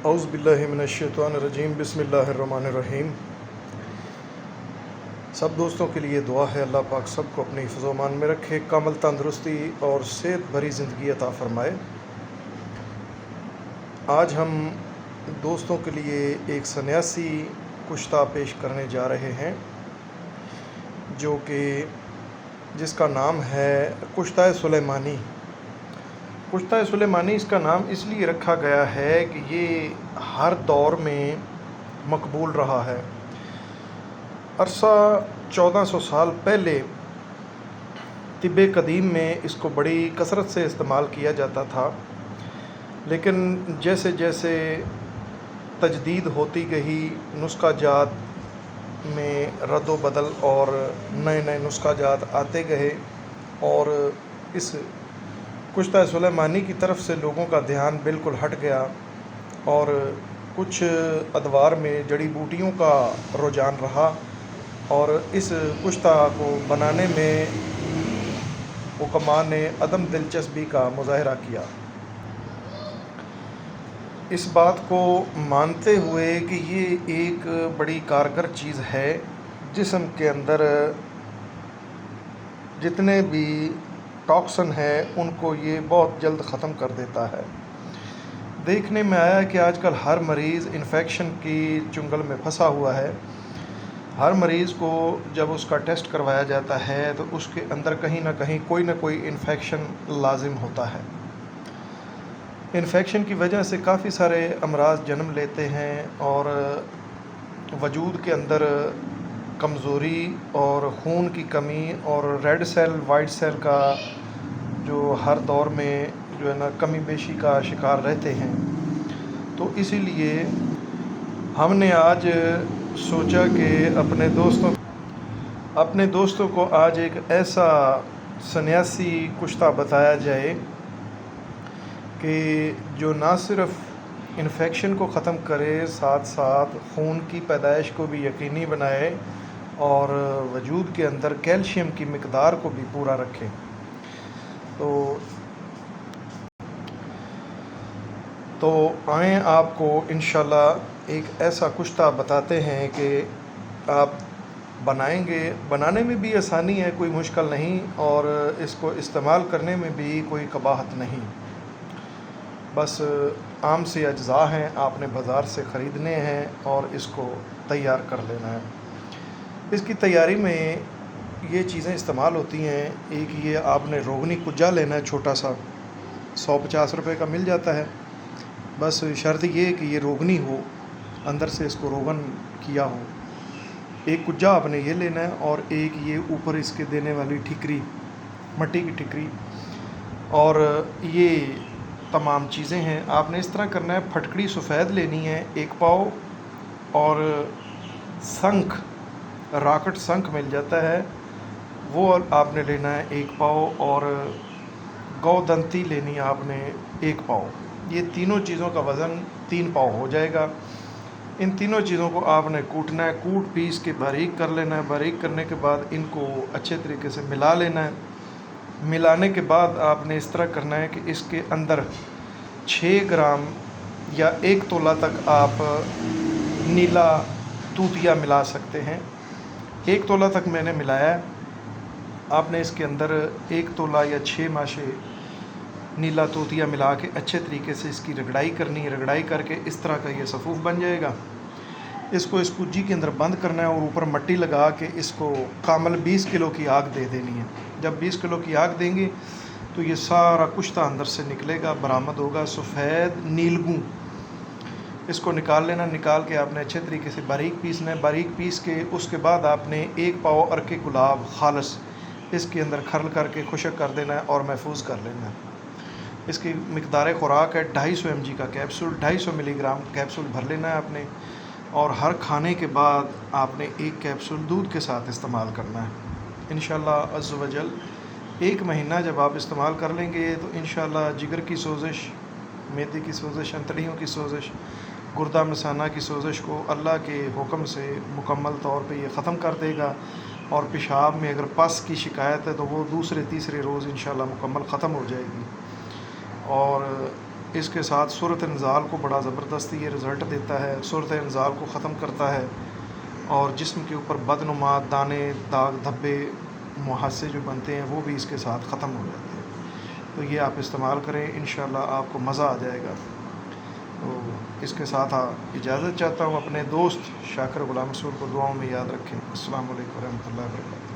اعوذ باللہ من الشیطان الرجیم، بسم اللہ الرحمن الرحیم۔ سب دوستوں کے لیے دعا ہے اللہ پاک سب کو اپنی حفظ و امان میں رکھے، کامل تندرستی اور صحت بھری زندگی عطا فرمائے۔ آج ہم دوستوں کے لیے ایک سنیاسی کشتہ پیش کرنے جا رہے ہیں جس کا نام ہے کشتہ سلیمانی۔ کشتہ سلیمانی اس کا نام اس لیے رکھا گیا ہے کہ یہ ہر دور میں مقبول رہا ہے۔ عرصہ 1400 سال پہلے طب قدیم میں اس کو بڑی کثرت سے استعمال کیا جاتا تھا، لیکن جیسے جیسے تجدید ہوتی گئی، نسخہ جات میں رد و بدل اور نئے نئے نسخہ جات آتے گئے، اور اس کشتہ سلیمانی کی طرف سے لوگوں کا دھیان بالکل ہٹ گیا، اور کچھ ادوار میں جڑی بوٹیوں کا رجحان رہا، اور اس کشتہ کو بنانے میں حکماء نے عدم دلچسپی کا مظاہرہ کیا، اس بات کو مانتے ہوئے کہ یہ ایک بڑی کارگر چیز ہے، جسم کے اندر جتنے بھی ٹاکسن ہے ان کو یہ بہت جلد ختم کر دیتا ہے۔ دیکھنے میں آیا کہ آج کل ہر مریض انفیکشن کی چنگل میں پھنسا ہوا ہے۔ ہر مریض کو جب اس کا ٹیسٹ کروایا جاتا ہے تو اس کے اندر کہیں نہ کہیں کوئی نہ کوئی انفیکشن لازم ہوتا ہے۔ انفیکشن کی وجہ سے کافی سارے امراض جنم لیتے ہیں، اور وجود کے اندر کمزوری اور خون کی کمی اور ریڈ سیل وائٹ سیل کا جو ہر دور میں جو ہے نا کمی بیشی کا شکار رہتے ہیں۔ تو اسی لیے ہم نے آج سوچا کہ اپنے دوستوں کو آج ایک ایسا سنیاسی کشتہ بتایا جائے کہ جو نہ صرف انفیکشن کو ختم کرے، ساتھ ساتھ خون کی پیدائش کو بھی یقینی بنائے اور وجود کے اندر کیلشیم کی مقدار کو بھی پورا رکھے۔ تو آئیں آپ کو انشاءاللہ ایک ایسا کشتہ بتاتے ہیں کہ آپ بنائیں گے، بنانے میں بھی آسانی ہے، کوئی مشکل نہیں، اور اس کو استعمال کرنے میں بھی کوئی قباحت نہیں، بس عام سے اجزاء ہیں، آپ نے بازار سے خریدنے ہیں اور اس کو تیار کر لینا ہے۔ اس کی تیاری میں یہ چیزیں استعمال ہوتی ہیں، ایک یہ آپ نے روغنی کجا لینا ہے، چھوٹا سا 150 روپے کا مل جاتا ہے، بس شرط یہ کہ یہ روغنی ہو، اندر سے اس کو روغن کیا ہو۔ ایک کجا آپ نے یہ لینا ہے، اور ایک یہ اوپر اس کے دینے والی ٹھیکری، مٹی کی ٹھیکری، اور یہ تمام چیزیں ہیں۔ آپ نے اس طرح کرنا ہے، پھٹکڑی سفید لینی ہے 1 پاؤ، اور سنکھ، راکٹ سنکھ مل جاتا ہے، وہ آپ نے لینا ہے 1 پاؤ، اور گودنتی لینی ہے آپ نے 1 پاؤ۔ یہ تینوں چیزوں کا وزن 3 پاؤ ہو جائے گا۔ ان تینوں چیزوں کو آپ نے کوٹنا ہے، کوٹ پیس کے باریک کر لینا ہے۔ باریک کرنے کے بعد ان کو اچھے طریقے سے ملا لینا ہے۔ ملانے کے بعد آپ نے اس طرح کرنا ہے کہ اس کے اندر 6 گرام یا 1 تولہ تک آپ نیلا توتیا ملا سکتے ہیں۔ 1 تولہ تک میں نے ملایا ہے۔ آپ نے اس کے اندر 1 تولہ یا 6 ماشے نیلا توتیا ملا کے اچھے طریقے سے اس کی رگڑائی کرنی ہے۔ رگڑائی کر کے اس طرح کا یہ سفوف بن جائے گا۔ اس کو اس کجی کے اندر بند کرنا ہے، اور اوپر مٹی لگا کے اس کو کامل 20 کلو کی آگ دے دینی ہے۔ جب 20 کلو کی آگ دیں گے تو یہ سارا کشتہ اندر سے نکلے گا، برآمد ہوگا، سفید نیلگوں۔ اس کو نکال لینا، نکال کے آپ نے اچھے طریقے سے باریک پیسنا ہے۔ باریک پیس کے اس کے بعد آپ نے 1 پاؤ عرق گلاب خالص اس کے اندر کھرل کر کے خشک کر دینا ہے اور محفوظ کر لینا ہے۔ اس کی مقدار خوراک ہے 250 mg کا کیپسول، 250 ملی گرام کیپسول بھر لینا ہے آپ نے، اور ہر کھانے کے بعد آپ نے 1 کیپسول دودھ کے ساتھ استعمال کرنا ہے۔ انشاءاللہ عز و جل 1 مہینہ جب آپ استعمال کر لیں گے تو انشاءاللہ جگر کی سوزش، معدے کی سوزش، انتڑیوں کی سوزش، گردہ مثانہ کی سوزش کو اللہ کے حکم سے مکمل طور پہ یہ ختم کر دے گا، اور پیشاب میں اگر پس کی شکایت ہے تو وہ دوسرے تیسرے روز انشاءاللہ مکمل ختم ہو جائے گی۔ اور اس کے ساتھ صورت انزال کو بڑا زبردست یہ رزلٹ دیتا ہے، صورت انزال کو ختم کرتا ہے، اور جسم کے اوپر بدنما دانے داغ دھبے مہاسے جو بنتے ہیں وہ بھی اس کے ساتھ ختم ہو جاتے ہیں۔ تو یہ آپ استعمال کریں، انشاءاللہ آپ کو مزہ آ جائے گا۔ تو اس کے ساتھ اجازت چاہتا ہوں، اپنے دوست شاکر غلام رسول کو دعاؤں میں یاد رکھیں۔ السلام علیکم ورحمۃ اللہ وبرکاتہ۔